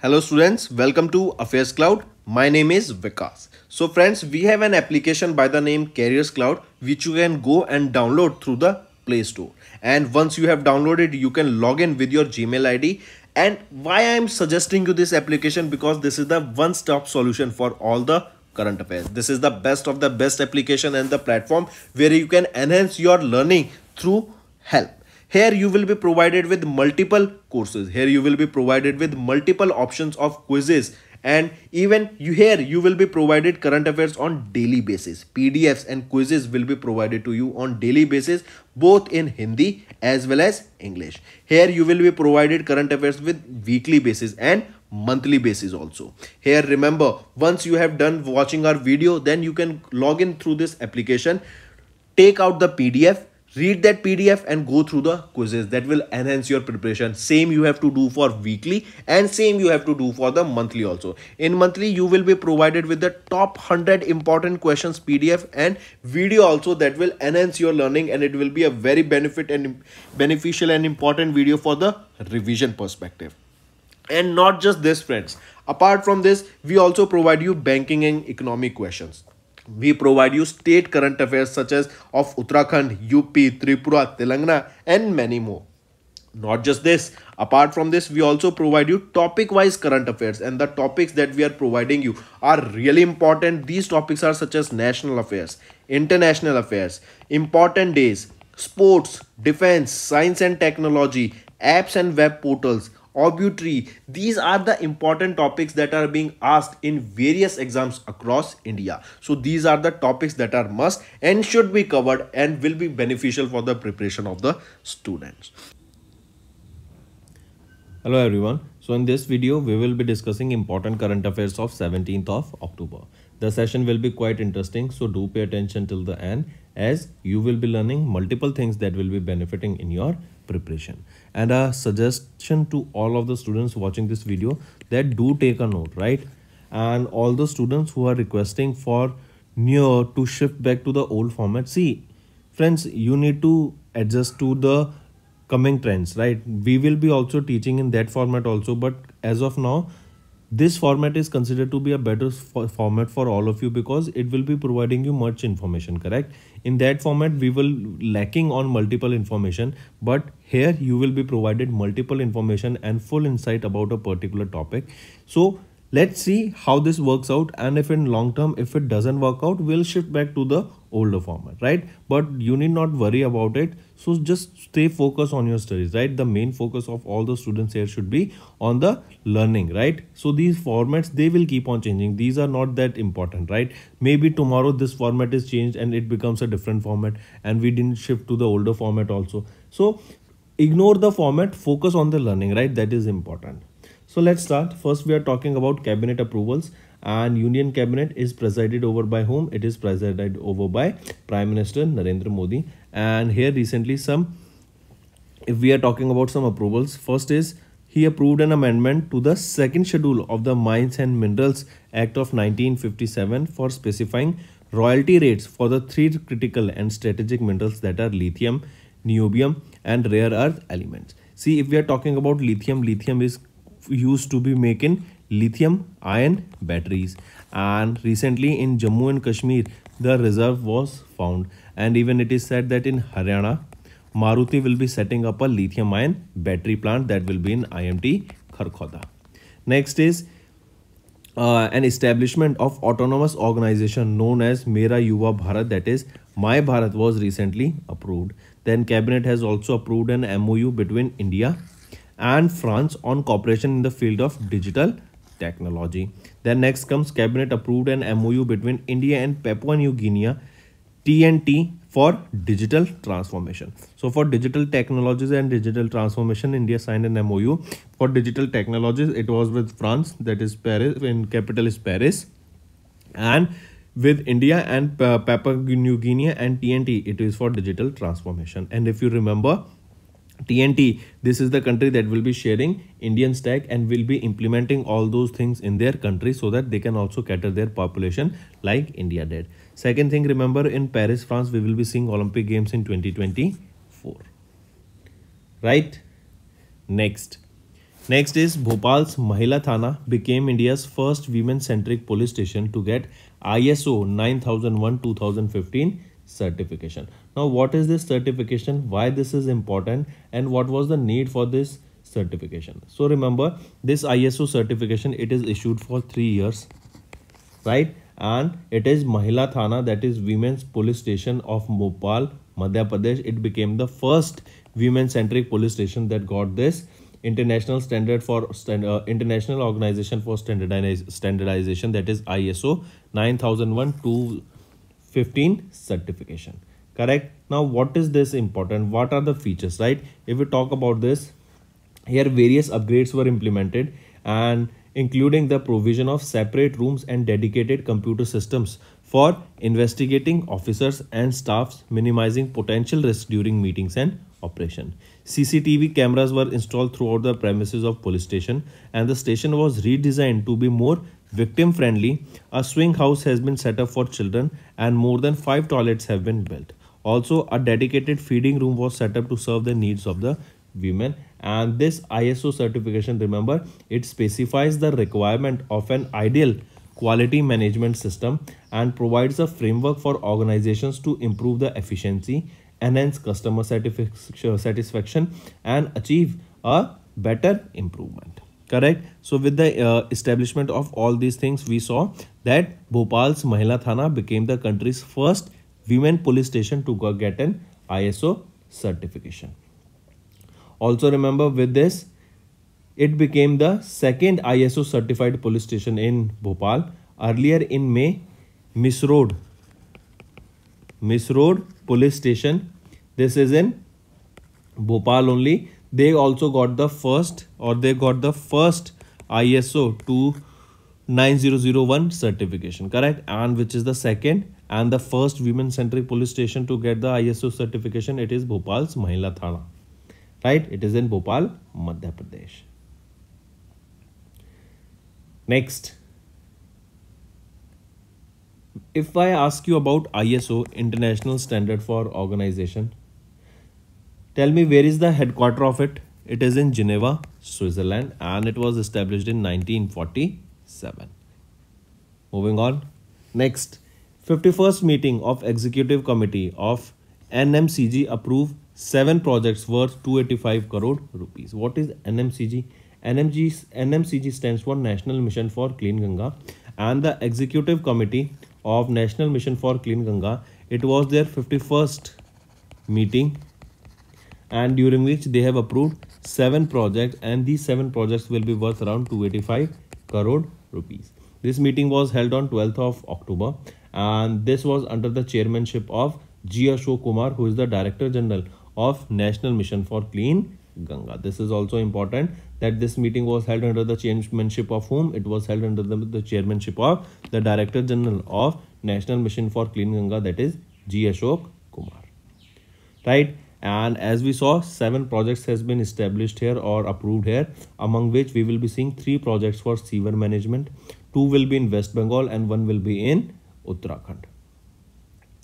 Hello students, welcome to Affairscloud. My name is Vikas. So friends, we have an application by the name Careers Cloud which you can go and download through the Play Store. And once you have downloaded, you can log in with your Gmail ID. And why I am suggesting you this application, because this is the one-stop solution for all the current affairs. This is the best of the best application and the platform where you can enhance your learning through help. Here you will be provided with multiple courses. Here you will be provided with multiple options of quizzes, and even you will be provided current affairs on daily basis. PDFs and quizzes will be provided to you on daily basis, both in Hindi as well as English. Here you will be provided current affairs with weekly basis and monthly basis also. Here remember, once you have done watching our video, then you can log in through this application, take out the PDF, read that PDF and go through the quizzes. That will enhance your preparation. Same you have to do for weekly and same you have to do for the monthly also. In monthly you will be provided with the top 100 important questions PDF and video also, that will enhance your learning, and it will be a very beneficial and important video for the revision perspective. And not just this friends, apart from this we also provide you banking and economic questions. We provide you state current affairs such as of Uttarakhand, UP, Tripura, Telangana and many more. Not just this, apart from this we also provide you topic wise current affairs, and the topics that we are providing you are really important. These topics are such as national affairs, international affairs, important days, sports, defense, science and technology, apps and web portals, obituary. These are the important topics that are being asked in various exams across India. So these are the topics that are must and should be covered and will be beneficial for the preparation of the students. Hello everyone. So in this video we will be discussing important current affairs of 17th of October. The session will be quite interesting, so do pay attention till the end, as you will be learning multiple things that will be benefiting in your preparation. And a suggestion to all of the students watching this video, that do take a note, right? And all the students who are requesting for new to shift back to the old format, see friends, you need to adjust to the coming trends, right? We will be also teaching in that format also, but as of now this format is considered to be a better format for all of you, because it will be providing you much information, correct? In that format we will lacking on multiple information, but here you will be provided multiple information and full insight about a particular topic. So let's see how this works out, and if in long term if it doesn't work out, we'll shift back to the older format, right? But you need not worry about it. So just stay focused on your studies, right? The main focus of all the students here should be on the learning, right? So these formats, they will keep on changing. These are not that important, right? Maybe tomorrow this format is changed and it becomes a different format, and we didn't shift to the older format also. So ignore the format, focus on the learning, right? That is important. So let's start. First we are talking about cabinet approvals, and Union Cabinet is presided over by whom? It is presided over by Prime Minister Narendra Modi. And here recently if we are talking about some approvals, first is he approved an amendment to the second schedule of the Mines and Minerals Act of 1957 for specifying royalty rates for the three critical and strategic minerals, that are lithium, niobium and rare earth elements. See, if we are talking about lithium, lithium is used to be making lithium ion batteries, and recently in Jammu and Kashmir the reserve was found, and even it is said that in Haryana Maruti will be setting up a lithium ion battery plant that will be in IMT Kharkhoda. Next is an establishment of autonomous organization known as Mera Yuva Bharat, that is My Bharat, was recently approved. Then cabinet has also approved an MOU between India and France on cooperation in the field of digital technology. Then next comes cabinet approved an MOU between India and Papua New Guinea, TNT, for digital transformation. So for digital technologies and digital transformation, India signed an MOU. For digital technologies it was with France, that is Paris, in capital is Paris, and with India and Papua New Guinea and TNT, it is for digital transformation. And if you remember, TNT, this is the country that will be sharing Indian stack and will be implementing all those things in their country so that they can also cater their population like India did. Second thing, remember, in Paris, France, we will be seeing Olympic Games in 2024. Right? Next, Next is Bhopal's Mahila Thana became India's first women-centric police station to get ISO 9001-2015 certification. Now, what is this certification? Why this is important? And what was the need for this certification? So remember, this ISO certification, it is issued for 3 years, right? And it is Mahila Thana, that is Women's Police Station of Bhopal, Madhya Pradesh. It became the first women-centric police station that got this international standard for International Organization for Standardization, that is ISO 9001-15 certification. Correct. Now, what is this important? What are the features, right? If we talk about this, here various upgrades were implemented, and including the provision of separate rooms and dedicated computer systems for investigating officers and staffs, minimizing potential risks during meetings and operation. CCTV cameras were installed throughout the premises of police station, and the station was redesigned to be more victim friendly. A swing house has been set up for children, and more than 5 toilets have been built. Also, a dedicated feeding room was set up to serve the needs of the women. And this ISO certification, remember, it specifies the requirement of an ideal quality management system and provides a framework for organizations to improve the efficiency, enhance customer satisfaction, and achieve a better improvement. Correct. So with the establishment of all these things, we saw that Bhopal's Mahila Thana became the country's first women police station to get an ISO certification. Also remember, with this, it became the second ISO certified police station in Bhopal. Earlier in May, Miss Road police station, this is in Bhopal only, they also got the first, or they got the first ISO 29001 certification, correct? And which is the second and the first women centric police station to get the ISO certification, it is Bhopal's Mahila Thana, right? It is in Bhopal, Madhya Pradesh. Next, if I ask you about ISO, International Standard for Organization, tell me where is the headquarter of it? It is in Geneva, Switzerland, and it was established in 1947. Moving on. Next, 51st meeting of Executive Committee of NMCG approved 7 projects worth 285 crore rupees. What is NMCG? NMCG stands for National Mission for Clean Ganga, and the Executive Committee of National Mission for Clean Ganga, it was their 51st meeting, and during which they have approved 7 projects, and these 7 projects will be worth around 285 crore rupees. This meeting was held on 12th of October, and this was under the chairmanship of G. Ashok Kumar, who is the Director General of National Mission for Clean Ganga. This is also important that this meeting was held under the chairmanship of whom? It was held under the chairmanship of the Director General of National Mission for Clean Ganga, that is G. Ashok Kumar, right? And as we saw, 7 projects has been established here or approved here, among which we will be seeing 3 projects for sewer management, 2 will be in West Bengal and 1 will be in Uttarakhand.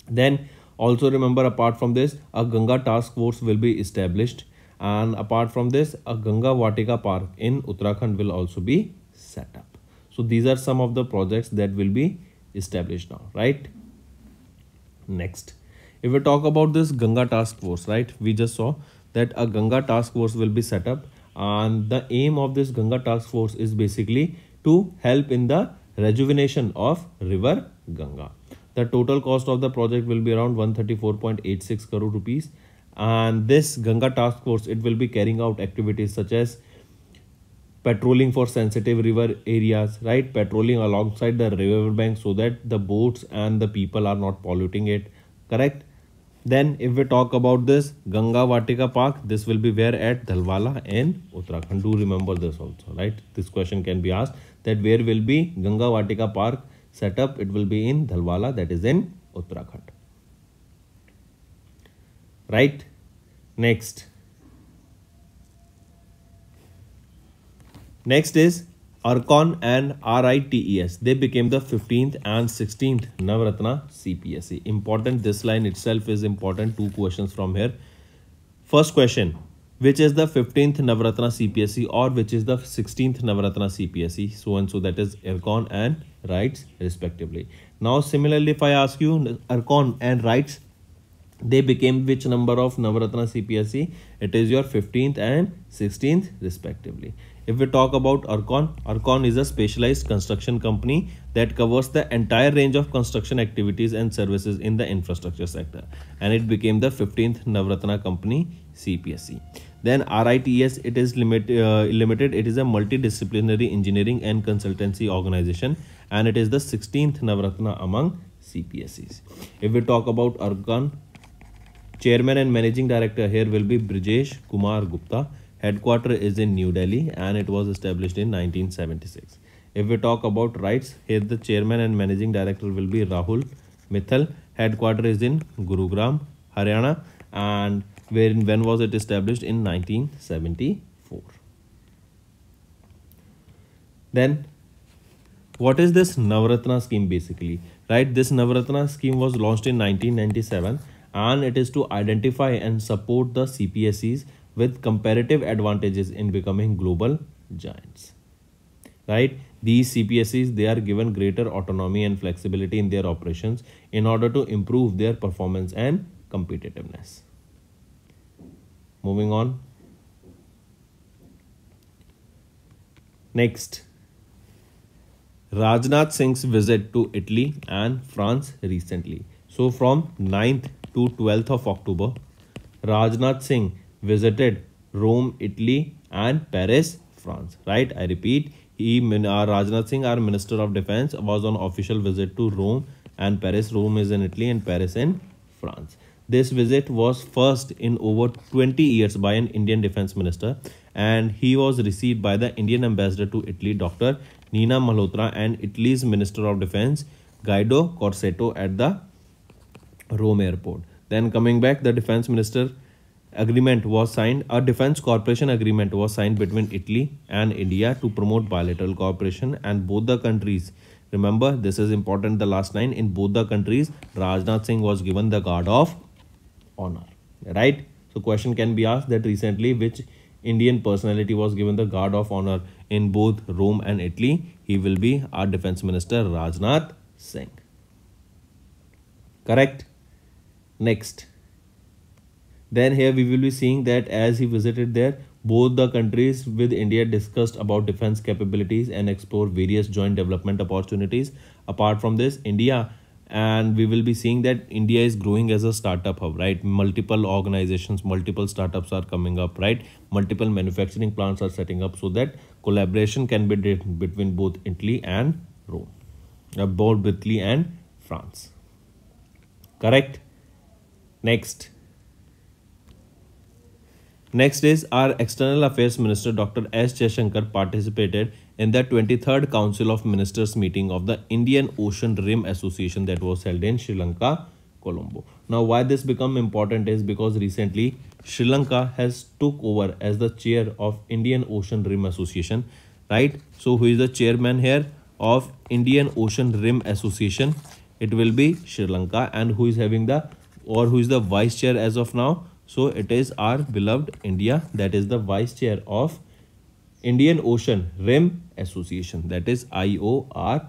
Then also remember, apart from this, a Ganga task force will be established, and apart from this, a Ganga Vatika park in Uttarakhand will also be set up. So these are some of the projects that will be established now, right? Next, if we talk about this Ganga task force, right, we just saw that a Ganga task force will be set up, and the aim of this Ganga task force is basically to help in the rejuvenation of river Ganga. The total cost of the project will be around 134.86 crore rupees, and this Ganga task force, it will be carrying out activities such as patrolling for sensitive river areas, right? Patrolling alongside the river bank so that the boats and the people are not polluting it, correct? Then if we talk about this Ganga Vatika Park, this will be where? At Dhalwala in Uttarakhand. Do remember this also, right? This question can be asked, that where will be Ganga Vatika Park set up? It will be in Dhalwala, that is in Uttarakhand, right? Next is Archon and RITES. They became the 15th and 16th Navaratna CPS. Important, this line itself is important. 2 questions from here. First question, which is the 15th Navaratna CPSE or which is the 16th Navaratna CPSE, so and so, that is Arar and Ritas respectively. Now similarly, if I ask you Arar and Ritas, they became which number of Navaratna CPSE? It is your 15th and 16th respectively. If we talk about Arar is a specialized construction company that covers the entire range of construction activities and services in the infrastructure sector, and it became the 15th Navaratna company CPSE. Then RITS, it is limited. It is a multidisciplinary engineering and consultancy organization, and it is the 16th Navaratna among CPSEs. If we talk about Arar, Chairman and Managing Director here will be Brijesh Kumar Gupta. Headquarter is in New Delhi and it was established in 1976. If we talk about Ritas, here the Chairman and Managing Director will be Rahul Mithal. Headquarter is in Gurugram, Haryana, and when was it established? In 1974. Then what is this Navaratna scheme basically? Right, this Navaratna scheme was launched in 1997 and it is to identify and support the CPSEs with comparative advantages in becoming global giants. Right, these CPSEs, they are given greater autonomy and flexibility in their operations in order to improve their performance and competitiveness. Moving on. Next, Rajnath Singh's visit to Italy and France recently. So from 9th to 12th of October, Rajnath Singh visited Rome, Italy and Paris, France. Right, I repeat, Rajnath Singh, our Minister of Defense, was on official visit to Rome and Paris. Rome is in Italy and Paris in France. This visit was first in over 20 years by an Indian Defense Minister, and he was received by the Indian Ambassador to Italy, Dr. Nina Malhotra, and Italy's Minister of Defense, Guido Corsetto, at the Rome airport. Then coming back, the Defense Minister agreement was signed. A defense cooperation agreement was signed between Italy and India to promote bilateral cooperation, and both the countries, remember this is important, the last line, in both the countries Rajnath Singh was given the Guard of Honor. Right, so question can be asked that recently which Indian personality was given the Guard of Honor in both Rome and Italy? He will be our Defense Minister Rajnath Singh. Correct. Next, then here we will be seeing that as he visited there, both the countries with India discussed about defense capabilities and explore various joint development opportunities. Apart from this, India, and we will be seeing that India is growing as a startup hub, right? Multiple organizations, multiple startups are coming up, right? Multiple manufacturing plants are setting up so that collaboration can be between both Italy and Rome, both Italy and France. Correct. Next is our External Affairs Minister Dr. S. Jaishankar participated in the 23rd Council of Ministers meeting of the Indian Ocean Rim Association that was held in Sri Lanka, Colombo. Now why this become important is because recently Sri Lanka has took over as the chair of Indian Ocean Rim Association, right? So who is the chairman here of Indian Ocean Rim Association? It will be Sri Lanka. And who is having the, or who is the vice chair as of now? So it is our beloved India, that is the vice chair of Indian Ocean Rim Association, that is IORA.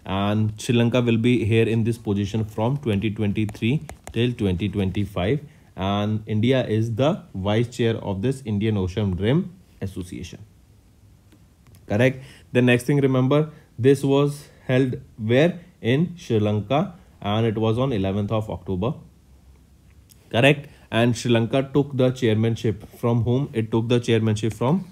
And Sri Lanka will be here in this position from 2023 till 2025, and India is the vice chair of this Indian Ocean Rim Association. Correct. The next thing, remember, this was held where? In Sri Lanka, and it was on 11th of October. Correct. And Sri Lanka took the chairmanship from whom? It took the chairmanship from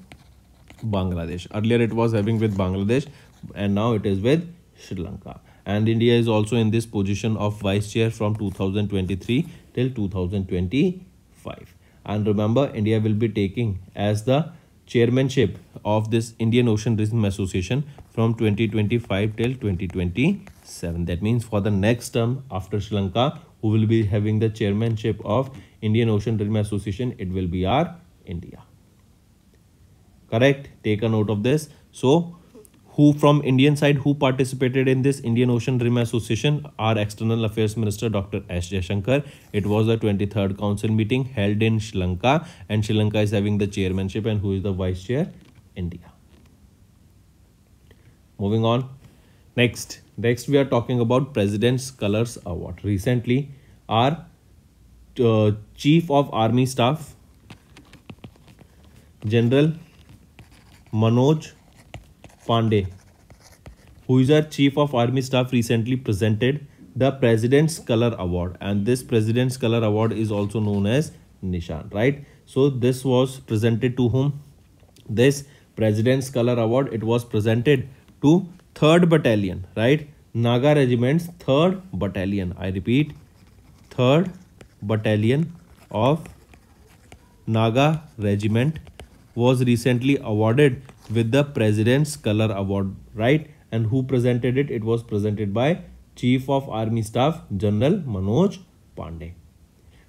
Bangladesh. Earlier it was having with Bangladesh and now it is with Sri Lanka. And India is also in this position of vice chair from 2023 till 2025. And remember, India will be taking as the chairmanship of this Indian Ocean Rim Association from 2025 till 2027. That means for the next term after Sri Lanka, who will be having the chairmanship of Indian Ocean Rim Association, it will be our India. Correct. Take a note of this. So Who from Indian side, who participated in this Indian Ocean Rim Association? Our External Affairs Minister Dr. S. Jaishankar. It was the 23rd Council meeting held in Sri Lanka, and Sri Lanka is having the chairmanship, and who is the vice chair? India. Moving on. Next we are talking about President's Colors Award. Recently, our Chief of Army Staff, General Manoj Pandey, who is our Chief of Army Staff, recently presented the President's Color Award, and this President's Color Award is also known as Nishan, right? So this was presented to whom? This President's Color Award, it was presented to 3rd Battalion, right? Naga Regiment's 3rd Battalion. I repeat, 3rd Battalion of Naga Regiment was recently awarded with the President's Color Award, right? And who presented it? It was presented by Chief of Army Staff General Manoj Pandey.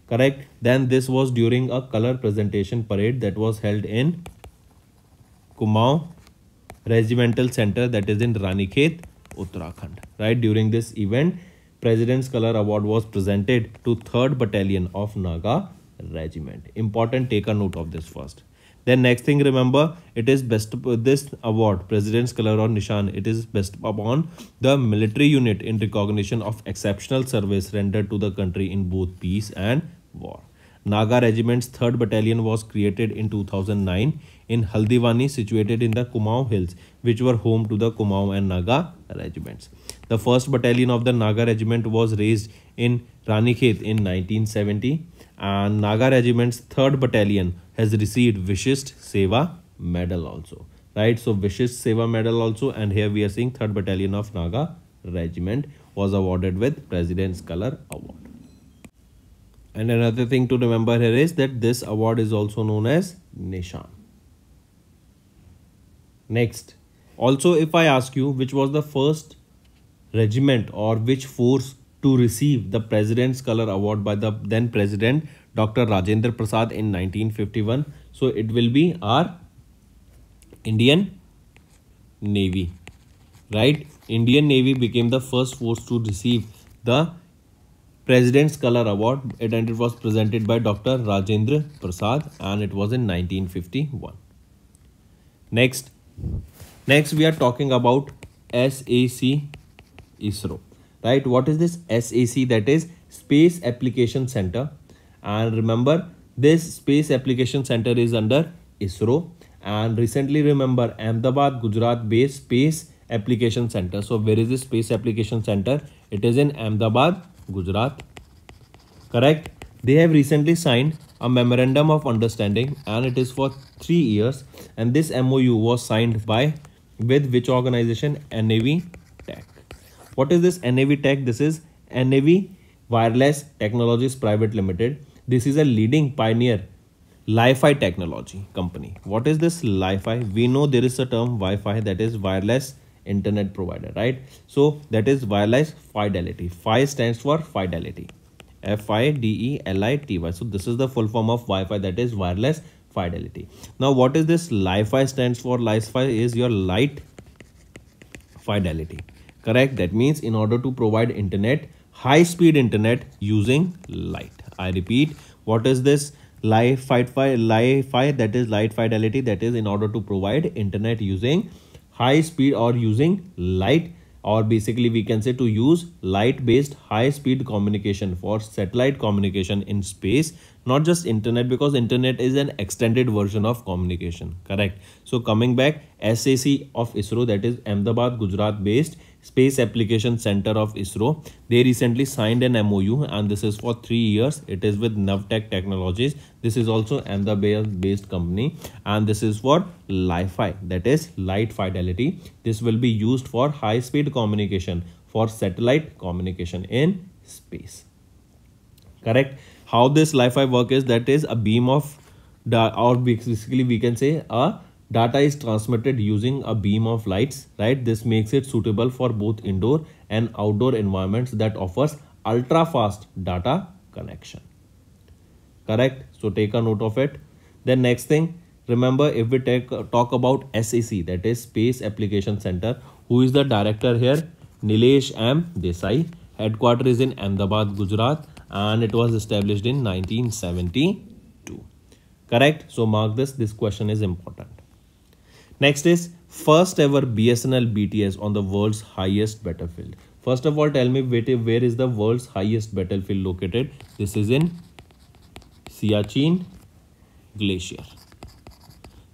Correct. Then this was during a color presentation parade that was held in Kumaon Regimental Center, that is in Ranikhet, Uttarakhand. Right. During this event, President's Color Award was presented to 3rd Battalion of Naga Regiment. Important, take a note of this first. Then next thing, remember, it is best this award, President's Color or Nishan, it is bestowed upon the military unit in recognition of exceptional service rendered to the country in both peace and war. Naga Regiment's 3rd Battalion was created in 2009 in Haldiwani, situated in the Kumaon Hills, which were home to the Kumaon and Naga regiments. The 1st Battalion of the Naga Regiment was raised in Ranikhet in 1970, and Naga Regiment's 3rd Battalion has received Vishist Seva Medal also, right? So Vishist Seva Medal also, and here we are seeing 3rd Battalion of Naga Regiment was awarded with President's Color Award. And another thing to remember here is that this award is also known as Nishan. Next, also if I ask you which was the first regiment or which force to receive the President's Color Award by the then President Dr. Rajendra Prasad in 1951, so it will be our Indian Navy, right? Indian Navy became the first force to receive the President's Color Award, and it was presented by Dr. Rajendra Prasad, and it was in 1951. Next we are talking about SAC ISRO, right? What is this SAC? That is Space Application Center, and remember this Space Application Center is under ISRO, and recently remember Ahmedabad, Gujarat based Space Application Center. So where is this Space Application Center? It is in Ahmedabad, Gujarat. Correct. They have recently signed a memorandum of understanding, and it is for 3 years, and this MOU was signed with which organization? NAV Tech. What is this NAV Tech? This is NAV Wireless Technologies Private Limited. This is a leading pioneer Li-Fi technology company. What is this Li-Fi? We know there is a term Wi-Fi, that is wireless internet provider, right? So that is wireless fidelity. Fi stands for fidelity, FIDELITY. So this is the full form of Wi-Fi, that is wireless fidelity. Now what is this Li-Fi stands for? Li-Fi is your light fidelity, correct? That means in order to provide internet, high speed internet using light. I repeat, what is this Li-Fi? That is light fidelity, that is in order to provide internet using high speed or using light, or basically we can say to use light based high speed communication for satellite communication in space, not just internet, because internet is an extended version of communication, correct? So coming back, SAC of ISRO, that is Ahmedabad, Gujarat based Space Application Center of ISRO, they recently signed an MOU, and this is for 3 years. It is with Navtech Technologies. This is also Ahmedabad based company, and this is for Li-Fi, that is light fidelity. This will be used for high speed communication for satellite communication in space, correct? How this Li-Fi work is, that is a beam of or basically we can say a data is transmitted using a beam of lights, right? This makes it suitable for both indoor and outdoor environments that offers ultra fast data connection, correct? So take a note of it. Then next thing, Remember, if we talk about SAC, that is Space Application Center, who is the director here? Nilesh M. Desai. Headquarters is in Ahmedabad, Gujarat, and it was established in 1972. Correct? So mark this. This question is important. Next is first ever BSNL BTS on the world's highest battlefield. First of all, tell me where is the world's highest battlefield located? This is in Siachen Glacier.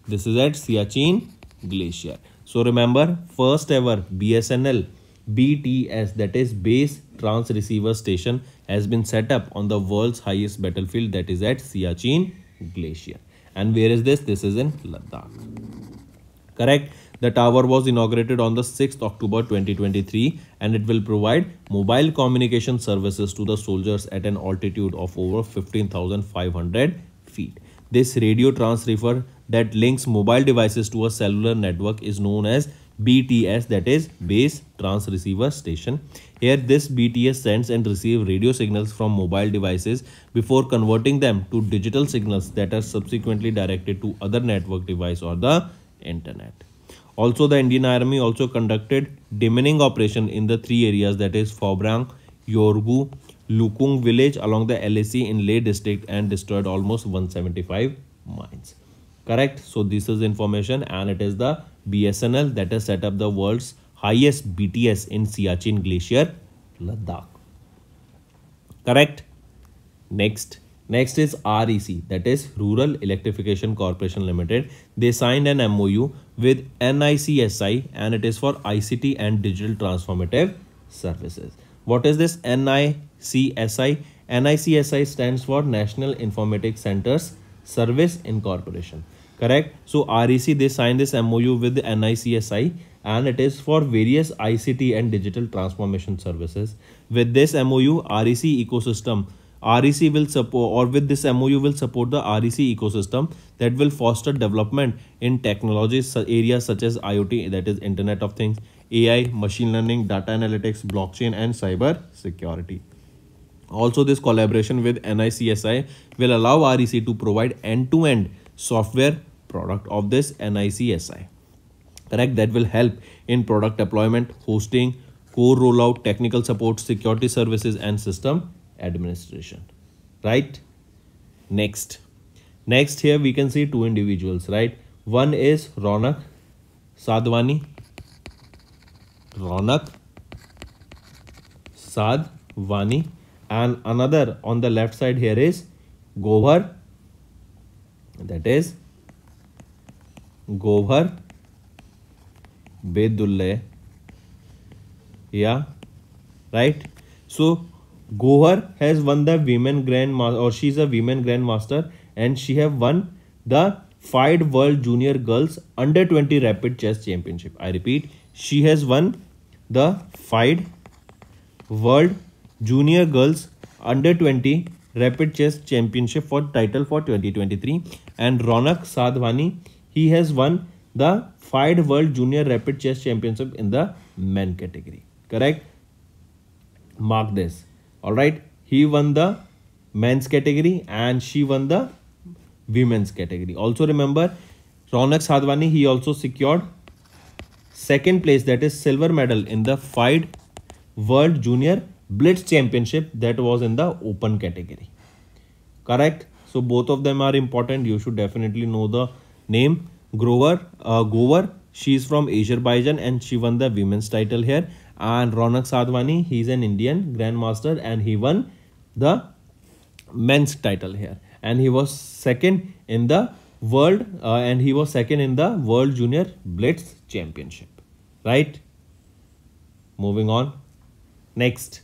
This is at Siachen Glacier. So remember, first ever BSNL BTS, that is Base Transceiver Station, has been set up on the world's highest battlefield, that is at Siachen Glacier. And where is this? This is in Ladakh. Correct. The tower was inaugurated on the 6th October 2023 and it will provide mobile communication services to the soldiers at an altitude of over 15,500 feet. This radio transceiver that links mobile devices to a cellular network is known as BTS, that is Base Transceiver Station. Here this BTS sends and receives radio signals from mobile devices before converting them to digital signals that are subsequently directed to other network device or the internet. Also, the Indian Army also conducted demining operation in the three areas, that is Phobrang, Yorgu, Lukung village along the LAC in Leh district and destroyed almost 175 mines. Correct. So this is information and it is the BSNL that has set up the world's highest BTS in Siachen Glacier, Ladakh. Correct. Next is REC, that is Rural Electrification Corporation Limited. They signed an MOU with NICSI and it is for ICT and digital transformative services. What is this NICSI? NICSI stands for National Informatics Centers Service Incorporation. Correct. So REC, they signed this MOU with the NICSI and it is for various ICT and digital transformation services. With this MOU, REC ecosystem, REC will support, or with this MOU will support the REC ecosystem that will foster development in technology areas such as IoT, that is Internet of Things, AI, machine learning, data analytics, blockchain and cyber security. Also, this collaboration with NICSI will allow REC to provide end-to-end software product of this NICSI. Correct. That will help in product deployment, hosting, core rollout, technical support, security services and system administration. Right. Next here we can see two individuals, right? One is Ronak Sadhwani and another on the left side here is Govhar, that is Govhar Bedulle. Yeah, right. So Govhar has won the women grandmaster, or she's a women grandmaster, and she have won the FIDE World Junior Girls Under 20 Rapid Chess Championship. I repeat, she has won the FIDE World Junior Girls Under 20 Rapid Chess Championship for title for 2023, and Ronak Sadhwani, he has won the FIDE World Junior Rapid Chess Championship in the men category. Correct. Mark this. All right, he won the men's category and she won the women's category. Also remember, Ronak Sadhwani, he also secured second place, that is silver medal in the FIDE World Junior Blitz Championship, that was in the open category. Correct. So both of them are important. You should definitely know the name. Govhar, she is from Azerbaijan and she won the women's title here. And Ronak Sadhwani, he is an Indian grandmaster and he won the men's title here. And he was second in the world World Junior Blitz Championship. Right. Moving on. Next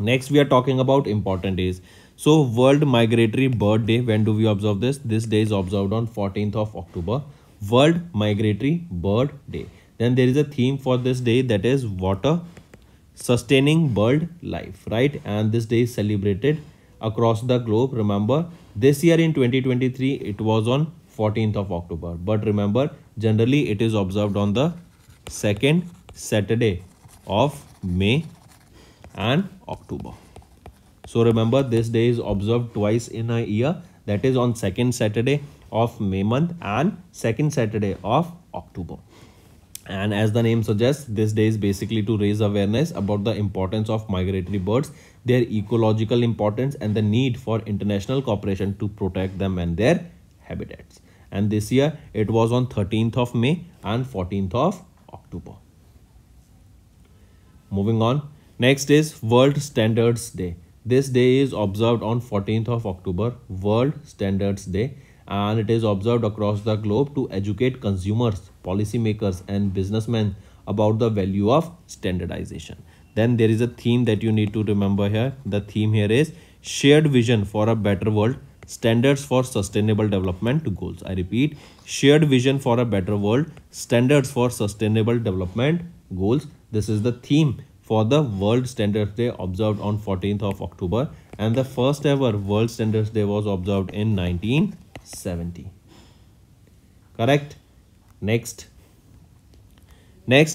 we are talking about important days. So World Migratory Bird Day, when do we observe this? This day is observed on 14th of October. World Migratory Bird Day. Then there is a theme for this day, that is water sustaining bird life, right? And this day is celebrated across the globe. Remember, this year in 2023 it was on 14th of October, but remember, generally it is observed on the second Saturday of May and October. So remember, this day is observed twice in a year, that is on second Saturday of May month and second Saturday of October. And as the name suggests, this day is basically to raise awareness about the importance of migratory birds, their ecological importance, and the need for international cooperation to protect them and their habitats. And this year it was on 13th of May and 14th of October. Moving on, next is World Standards Day. This day is observed on 14th of October, World Standards Day, and it is observed across the globe to educate consumers, policymakers and businessmen about the value of standardization. Then there is a theme that you need to remember here. The theme here is shared vision for a better world, standards for sustainable development goals. I repeat, shared vision for a better world, standards for sustainable development goals. This is the theme for the World Standards Day observed on 14th of October, and the first ever World Standards Day was observed in 1970. Correct? Next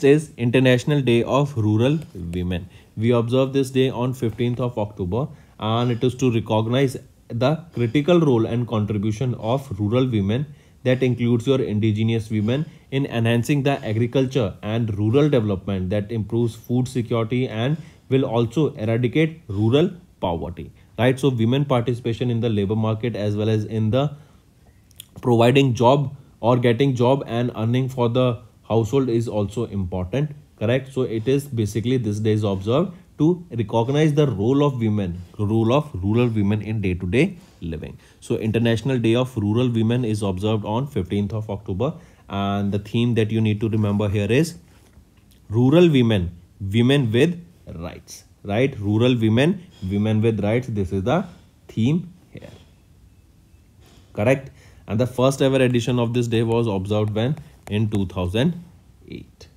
is International Day of Rural Women. We observe this day on 15th of October, and it is to recognize the critical role and contribution of rural women, that includes your indigenous women, in enhancing the agriculture and rural development that improves food security and will also eradicate rural poverty, right? So women participation in the labor market as well as in the providing job or getting job and earning for the household is also important, correct? So it is basically this day is observed to recognize the role of women, role of rural women in day-to-day living. So International Day of Rural Women is observed on 15th of October, and the theme that you need to remember here is rural women, women with rights, right? Rural women, women with rights. This is the theme here, correct? And the first ever edition of this day was observed when? In 2008.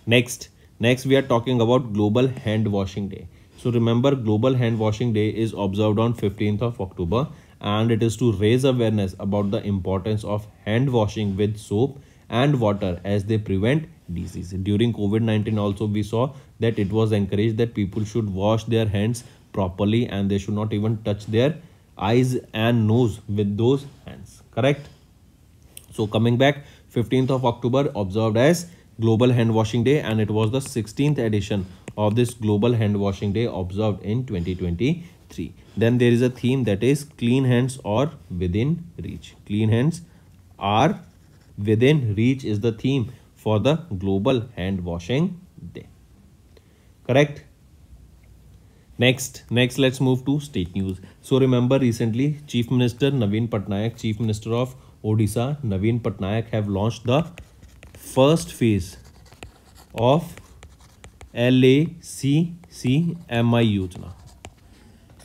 Next we are talking about Global Hand Washing Day. So remember, Global Hand Washing Day is observed on 15th of October, and it is to raise awareness about the importance of hand washing with soap and water as they prevent disease. During COVID-19 also we saw that it was encouraged that people should wash their hands properly and they should not even touch their eyes and nose with those hands, correct? So coming back, 15th of October observed as Global Hand Washing Day, and it was the 16th edition of this Global Hand Washing Day observed in 2023. Then there is a theme that is clean hands or within reach. Clean hands are within reach is the theme for the Global Hand Washing Day, correct? Next let's move to state news. So remember, recently Chief Minister Naveen Patnaik, Chief Minister of Odisha Naveen Patnaik, have launched the first phase of LACCMI Yojana,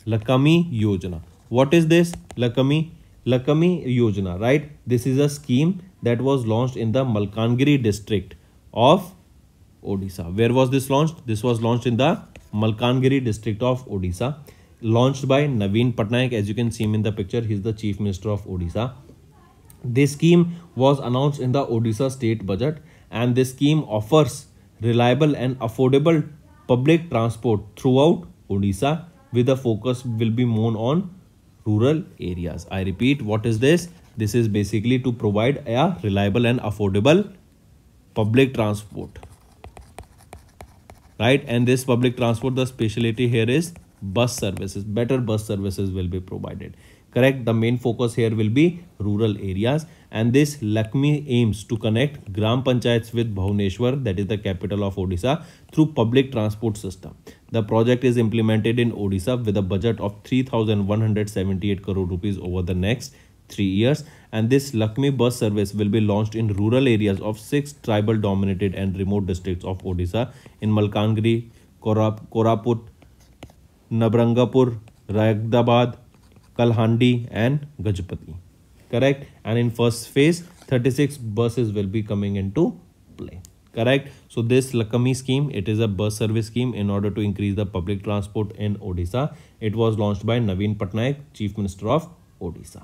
Lakami Yojana. What is this Lakami Yojana, right? This is a scheme that was launched in the Malkangiri district of Odisha. Where was this launched? This was launched in the Malkangiri district of Odisha, launched by Naveen Patnaik. As you can see him in the picture, he is the Chief Minister of Odisha. This scheme was announced in the Odisha state budget, and this scheme offers reliable and affordable public transport throughout Odisha, with a focus will be more on rural areas. I repeat, what is this? This is basically to provide a reliable and affordable public transport, right? And this public transport, the specialty here is bus services. Better bus services will be provided, correct? The main focus here will be rural areas, and this Lakmi aims to connect Gram Panchayats with Bhubaneswar, that is the capital of Odisha, through public transport system. The project is implemented in Odisha with a budget of 3,178 crore rupees over the next 3 years, and this Lakmi bus service will be launched in rural areas of 6 tribal dominated and remote districts of Odisha in Malkangiri, Koraput, Nabrangapur, Ragdabad, Kalhandi and Gajapati, correct? And in first phase 36 buses will be coming into play, correct? So this Lakami scheme, it is a bus service scheme in order to increase the public transport in Odisha. It was launched by Naveen Patnaik, Chief Minister of Odisha.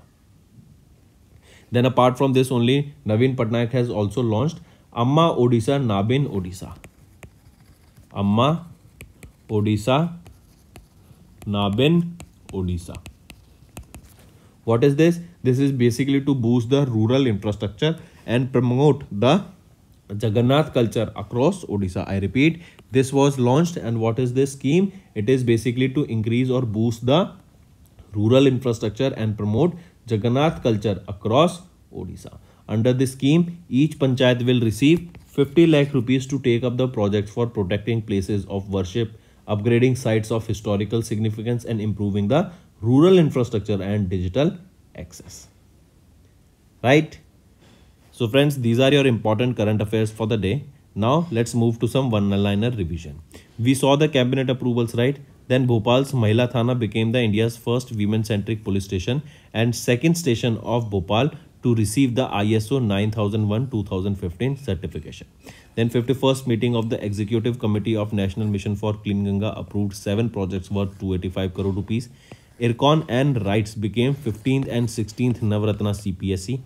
Then apart from this, only Naveen Patnaik has also launched Amma Odisha Nabin Odisha. Amma Odisha Nabin Odisha. What is this? This is basically to boost the rural infrastructure and promote the Jagannath culture across Odisha. I repeat, this was launched, and what is this scheme? It is basically to increase or boost the rural infrastructure and promote Jagannath culture across Odisha. Under this scheme, each panchayat will receive 50 lakh rupees to take up the projects for protecting places of worship, upgrading sites of historical significance, and improving the rural infrastructure and digital access. Right? So friends, these are your important current affairs for the day. Now let's move to some one-liner revision. We saw the cabinet approvals, right? Then Bhopal's Mahila Thana became the India's first women-centric police station and second station of Bhopal to receive the ISO 9001-2015 certification. Then 51st meeting of the Executive Committee of National Mission for Clean Ganga approved 7 projects worth 285 crore rupees. Arar and Ritas became 15th and 16th Navaratna CPS.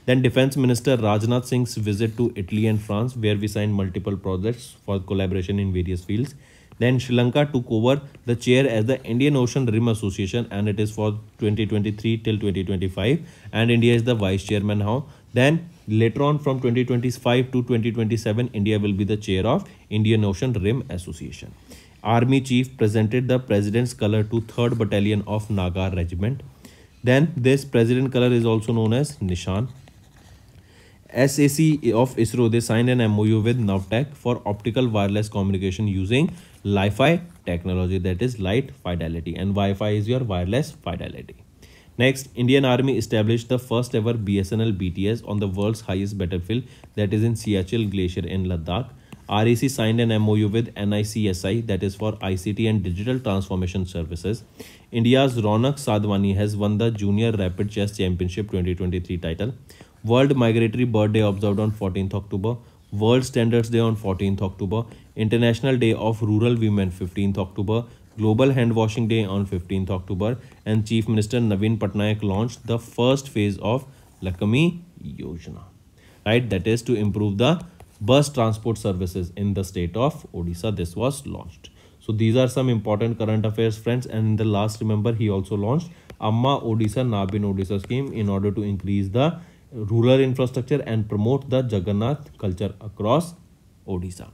Then Defence Minister Rajnath Singh's visit to Italy and France, where we signed multiple projects for collaboration in various fields. Then Sri Lanka took over the chair as the Indian Ocean Rim Association, and it is for 2023 till 2025, and India is the vice chairman now. Then later on from 2025 to 2027, India will be the chair of Indian Ocean Rim Association. Army Chief presented the President's Colour to 3rd Battalion of Naga Regiment. Then this President Colour is also known as Nishan. SAC of ISRO, they signed an MOU with Navtech for optical wireless communication using Li-Fi technology, that is light fidelity, and Wi-Fi is your wireless fidelity. Next, Indian Army established the first ever BSNL BTS on the world's highest battlefield, that is in Siachen Glacier in Ladakh. REC signed an MOU with NICSI, that is for ICT and Digital Transformation Services. India's Ronak Sadhwani has won the Junior Rapid Chess Championship 2023 title. World Migratory Bird Day observed on 14th October. World Standards Day on 14th October. International Day of Rural Women 15th October. Global Handwashing Day on 15th October. And Chief Minister Naveen Patnaik launched the first phase of Lakshmi Yojana. Right, that is to improve the bus transport services in the state of Odisha. This was launched. So these are some important current affairs, friends. And in the last, remember, he also launched Amma Odisha Nabin Odisha scheme in order to increase the rural infrastructure and promote the Jagannath culture across Odisha.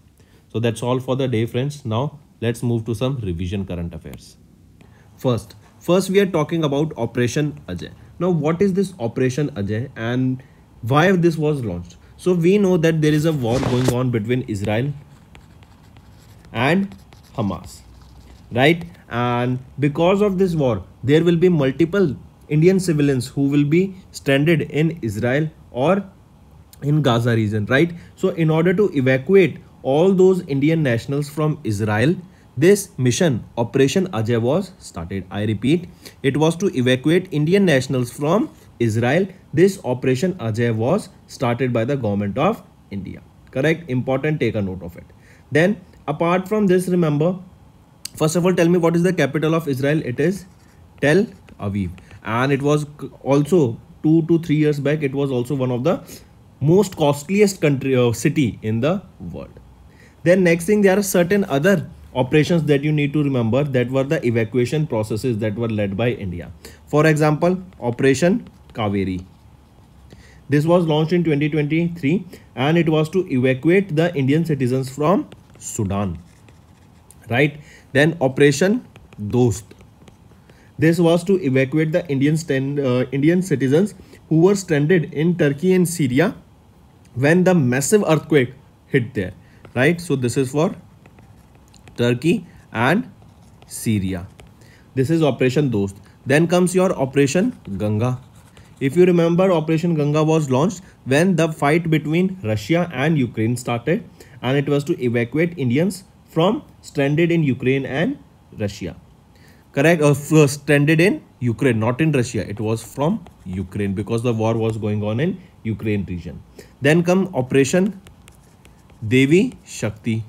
So that's all for the day, friends. Now let's move to some revision current affairs. First we are talking about Operation Ajay. Now what is this Operation Ajay and why this was launched? So we know that there is a war going on between Israel and Hamas, right? And because of this war, there will be multiple Indian civilians who will be stranded in Israel or in Gaza region, right? So in order to evacuate all those Indian nationals from Israel, this mission Operation Ajay was started. I repeat, it was to evacuate Indian nationals from Israel. This Operation Ajay was started by the government of India. Correct? Important, take a note of it. Then apart from this, remember, first of all, tell me what is the capital of Israel? It is Tel Aviv. And it was also 2 to 3 years back, it was also one of the most costliest city in the world. Then next thing, there are certain other operations that you need to remember that were the evacuation processes that were led by India. For example, Operation Kaveri. This was launched in 2023 and it was to evacuate the Indian citizens from Sudan, right? Then Operation Dost. This was to evacuate the Indian citizens who were stranded in Turkey and Syria when the massive earthquake hit there, right? So this is for Turkey and Syria. This is Operation Dost. Then comes your Operation Ganga. If you remember, Operation Ganga was launched when the fight between Russia and Ukraine started, and it was to evacuate Indians from stranded in Ukraine and Russia. Correct? Stranded in Ukraine, not in Russia. It was from Ukraine because the war was going on in Ukraine region. Then come Operation Devi Shakti.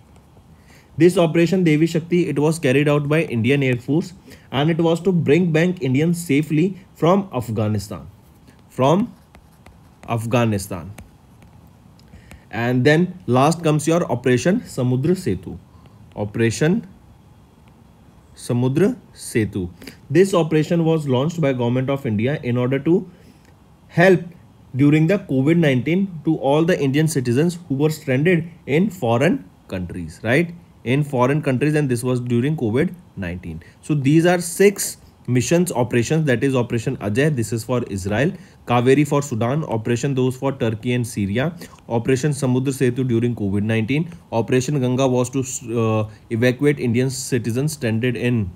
This Operation Devi Shakti, it was carried out by Indian Air Force and it was to bring back Indians safely from Afghanistan. And then last comes your Operation Samudra Setu. Operation Samudra Setu. This operation was launched by Government of India in order to help during the COVID-19 to all the Indian citizens who were stranded in foreign countries, right? In foreign countries, and this was during COVID-19. So these are 6 missions operations, that is Operation Ajay, this is for Israel, Kaveri for Sudan, Operation those for Turkey and Syria, Operation Samudra Setu during COVID-19, Operation Ganga was to evacuate Indian citizens stranded in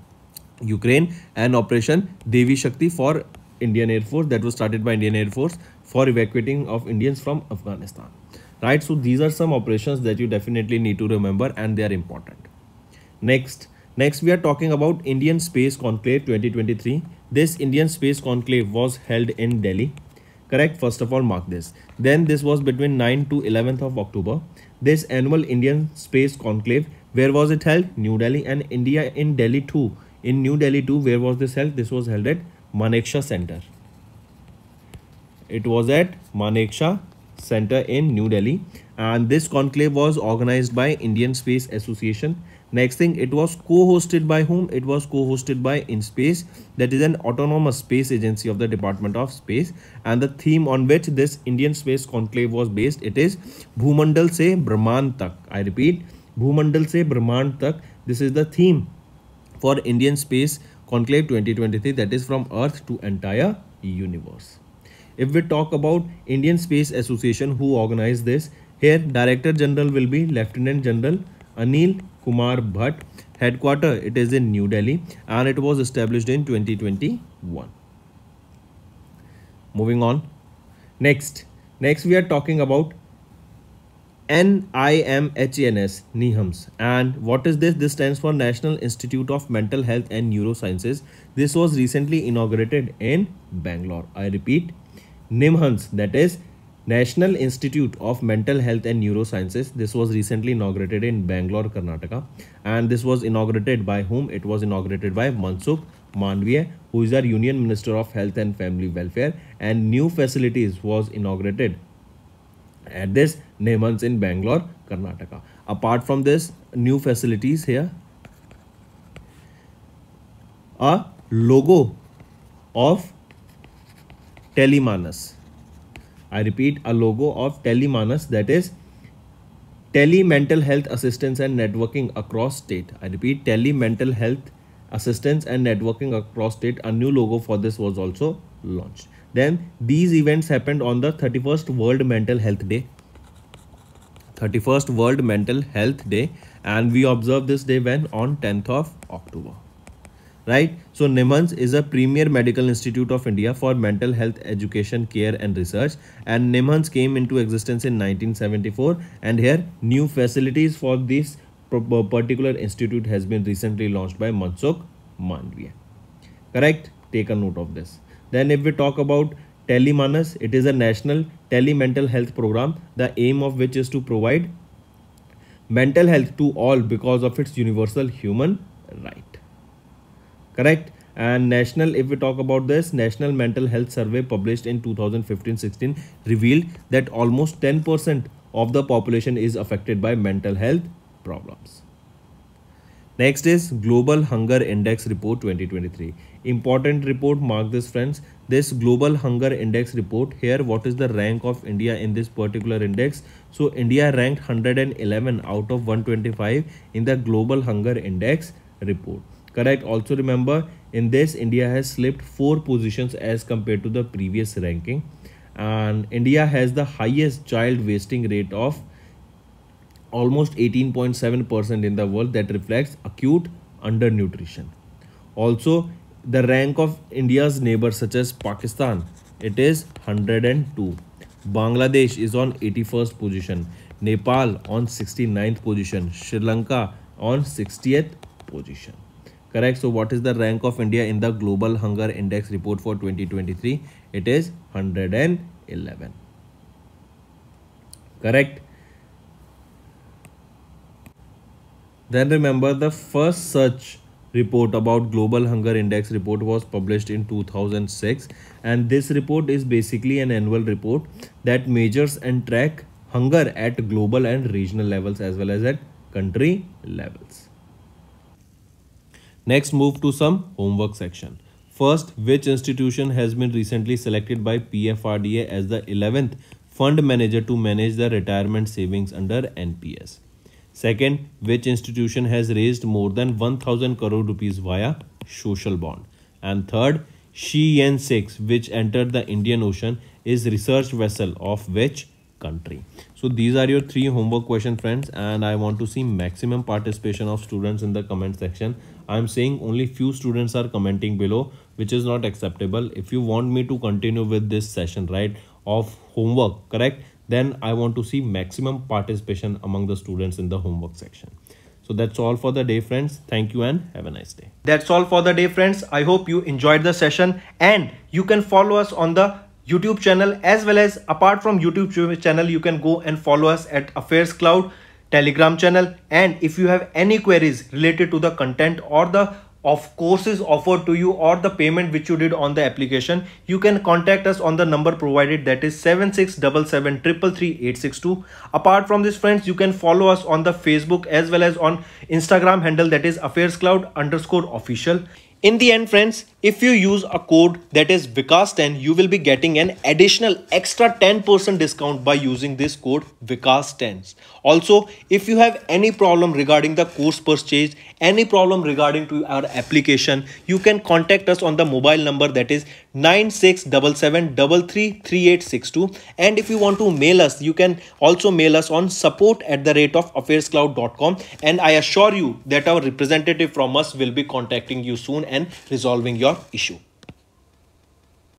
Ukraine, and Operation Devi Shakti for Indian Air Force, that was started by Indian Air Force for evacuating of Indians from Afghanistan, right? So these are some operations that you definitely need to remember, and they are important. Next we are talking about Indian Space Conclave 2023. This Indian Space Conclave was held in Delhi, correct? First of all, mark this. Then this was between 9th to 11th of October. This annual Indian Space Conclave, where was it held? New Delhi. And India in Delhi too. In New Delhi too, where was this held? This was held at Manekshaw Center. It was at Manekshaw Center in New Delhi, and this conclave was organized by Indian Space Association. Next thing, it was co-hosted by whom? It was co-hosted by InSpace, that is an autonomous space agency of the Department of Space, and the theme on which this Indian Space Conclave was based, it is Bhumandal se Brahmand tak. I repeat, Bhumandal se Brahmand tak. This is the theme for Indian Space Conclave 2023, that is from Earth to entire universe. If we talk about Indian Space Association, who organized this, here Director General will be Lieutenant General Anil Kumar Bhatt. Headquarter, it is in New Delhi, and it was established in 2021. Moving on. Next we are talking about NIMHANS, NIMHANS. And what is this? This stands for National Institute of Mental Health and Neurosciences. This was recently inaugurated in Bangalore. I repeat, NIMHANS, that is National Institute of Mental Health and Neurosciences. This was recently inaugurated in Bangalore, Karnataka. And this was inaugurated by whom? It was inaugurated by Mansukh Mandviya, who is our Union Minister of Health and Family Welfare. And new facilities was inaugurated at this NIMHANS in Bangalore, Karnataka. Apart from this new facilities, here a logo of Telemanas. I repeat, a logo of Telemanas, that is Tele Mental Health Assistance and Networking across state. I repeat, Tele Mental Health Assistance and Networking across state. A new logo for this was also launched. Then these events happened on the 31st World Mental Health Day. 31st World Mental Health Day, and we observe this day when? On 10th of October. Right? So NIMHANS is a premier medical institute of India for mental health education, care and research, and NIMHANS came into existence in 1974, and here new facilities for this particular institute has been recently launched by Mansukh Mandviya. Correct? Take a note of this. Then if we talk about Telemanas, it is a national telemental health program, the aim of which is to provide mental health to all because of its universal human right. Correct? And national, if we talk about this, National Mental Health Survey published in 2015-16 revealed that almost 10% of the population is affected by mental health problems. Next is Global Hunger Index Report 2023. Important report, mark this friends. This Global Hunger Index report, here what is the rank of India in this particular index? So India ranked 111 out of 125 in the Global Hunger Index report. Correct? Also remember, in this India has slipped 4 positions as compared to the previous ranking, and India has the highest child wasting rate of almost 18.7% in the world, that reflects acute undernutrition. Also, the rank of India's neighbors such as Pakistan, it is 102. Bangladesh is on 81st position. Nepal on 69th position. Sri Lanka on 60th position. Correct? So what is the rank of India in the Global Hunger Index report for 2023? It is 111. Correct? Then remember, the first such report about Global Hunger Index report was published in 2006, and this report is basically an annual report that measures and track hunger at global and regional levels as well as at country levels. Next, move to some homework section. First, which institution has been recently selected by PFRDA as the 11th fund manager to manage the retirement savings under NPS? Second, which institution has raised more than 1000 crore rupees via social bond? And third, Shiyan 6, which entered the Indian Ocean, is research vessel of which country? So these are your 3 homework questions, friends, and I want to see maximum participation of students in the comment section. I am saying only few students are commenting below, which is not acceptable. If you want me to continue with this session, right, of homework, correct, then I want to see maximum participation among the students in the homework section. So that's all for the day, friends. Thank you and have a nice day. That's all for the day, friends. I hope you enjoyed the session, and you can follow us on the YouTube channel, as well as apart from YouTube channel, you can go and follow us at Affairscloud Telegram channel. And if you have any queries related to the content or the courses offered to you or the payment which you did on the application, you can contact us on the number provided, that is 7677333862. Apart from this, friends, you can follow us on the Facebook as well as on Instagram handle, that is Affairscloud_official. In the end, friends, if you use a code that is Vikas10, you will be getting an additional extra 10% discount by using this code Vikas10. Also, if you have any problem regarding the course purchase, any problem regarding to our application, you can contact us on the mobile number, that is 9677333862. And if you want to mail us, you can also mail us on support@affairscloud.com, and I assure you that our representative from us will be contacting you soon and resolving your issue.